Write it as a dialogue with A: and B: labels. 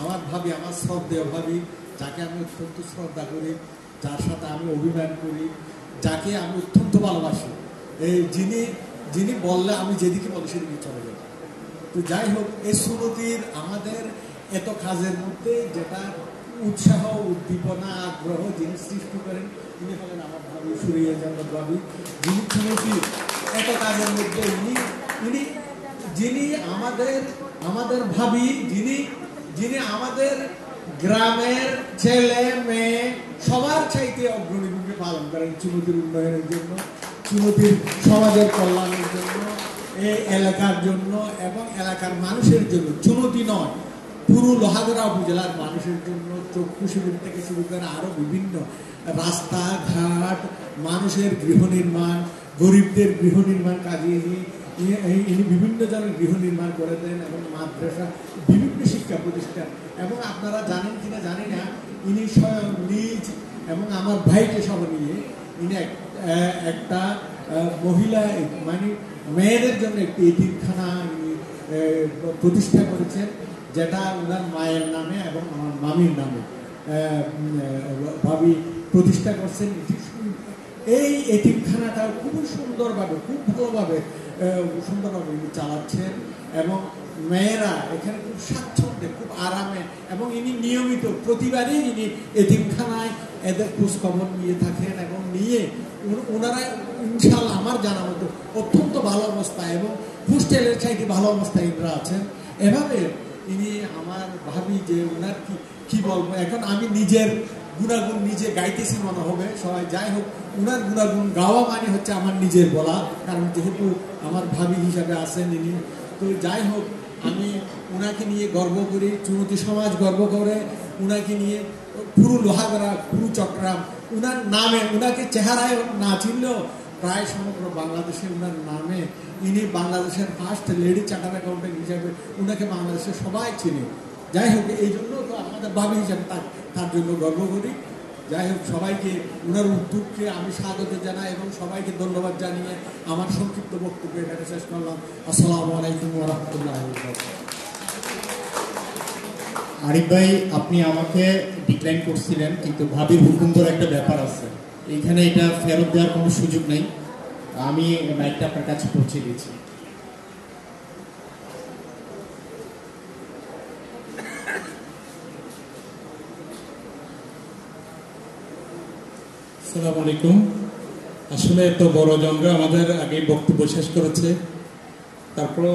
A: আমার ভাবি, আমার শ্রদ্ধেয় ভাবি, যাকে আমি অত্যন্ত শ্রদ্ধা করি, যার সাথে আমি অভিমান করি, যাকে আমি অত্যন্ত ভালোবাসি, এই যিনি বললে আমি যেদিকে বলি সেদিকে চলে যাব। তো যাই হোক, এই সুনতির আমাদের এত কাজের মধ্যে যেটা উৎসাহ, উদ্দীপনা, আগ্রহ যিনি সৃষ্টি করেন, তিনি হলেন আমার ভাবি সুরিয়া জান্নাত ভাবি। যিনি সুনতির এত কাজের মধ্যে যিনি আমাদের ভাবি, যিনি আমাদের গ্রামের ছেলে মেয়ে সবার চাইতে অগ্রণী ভূমিকা পালন করেন চুনতির উন্নয়নের জন্য, চুনতির সমাজের কল্যাণের জন্য, এই এলাকার জন্য এবং এলাকার মানুষের জন্য। চুনতি নয়, পুরো লোহাগড়া উপজেলার মানুষের জন্য চক্ষু শিবির থেকে শুরু করে আরও বিভিন্ন রাস্তাঘাট, মানুষের গৃহ নির্মাণ, গরিবদের গৃহ নির্মাণ কাজে ইনি বিভিন্ন জনের গৃহ নির্মাণ করে দেন এবং মাদ্রাসা, বিভিন্ন শিক্ষা প্রতিষ্ঠান। এবং আপনারা জানেন কিনা জানি না, ইনি স্বয়ং নিজ এবং আমার ভাইকে সহ নিয়ে ইনি একটা মহিলা মানে মেয়েদের জন্য একটি এতিমখানা প্রতিষ্ঠা করেছেন, যেটা ওনার মায়ের নামে এবং আমার মামির নামে ভাবি প্রতিষ্ঠা করছেন। এই এতিমখানাটা খুবই সুন্দরভাবে, খুব ভালোভাবে সুন্দরভাবে ইনি চালাচ্ছেন এবং মেয়েরা এখানে খুব স্বাচ্ছন্দ্যে, খুব আরামে, এবং ইনি নিয়মিত প্রতিবারই ইনি এতিমখানায় এদের খোঁজখবর নিয়ে থাকেন এবং নিয়ে ওনারা ইনশাল্লাহ আমার জানা মতো অত্যন্ত ভালো অবস্থায় এবং হোস্টেলের চাইতে ভালো অবস্থায় ইনরা আছেন। এভাবে ইনি আমার ভাবি যে ওনার কি বলবো, এখন আমি নিজের গুণাগুণ নিজে গাইতেছি মনে হবে সবাই। যাই হোক, ওনার গুণাগুণ গাওয়া মানে হচ্ছে আমার নিজের বলা, কারণ যেহেতু আমার ভাবি হিসাবে আছেন ইনি। তো যাই হোক, আমি ওনাকে নিয়ে গর্ব করি, চুনতি সমাজ গর্ব করে ওনাকে নিয়ে, পুরো লোহাগড়া, পুরো চট্টগ্রাম ওনার নামে, ওনাকে চেহারায় না চিনলেও প্রায় সমগ্র বাংলাদেশে ওনার নামে, ইনি বাংলাদেশের ফার্স্ট লেডি চার্টার অ্যাকাউন্টেন্ট হিসাবে ওনাকে বাংলাদেশে সবাই চিনে। যাই হোক, এই জন্য তো আমাদের ভাবি হিসাবে তার জন্য গর্ব করি। যাই হোক, সবাইকে ওনার উদ্যোগকে আমি স্বাগত জানাই এবং সবাইকে ধন্যবাদ জানিয়ে আমার সংক্ষিপ্ত বক্তব্য এখানে শেষ করলাম। আসসালামু আলাইকুম ওয়া রাহমাতুল্লাহি ওয়া বারাকাতুহু।
B: আরিফ ভাই, আপনি আমাকে ডিক্লাইন করছিলেন, কিন্তু ভাবির হুকুম করে একটা ব্যাপার আছে, এইখানে এটা ফেরত দেওয়ার কোনো সুযোগ নেই। আমি মাইকটা আপনার কাছে পৌঁছে দিয়েছি।
C: আসসালামু আলাইকুম। আসলে এত বড় জনরা আমাদের আগে বক্তব্য শেষ করেছে, তারপর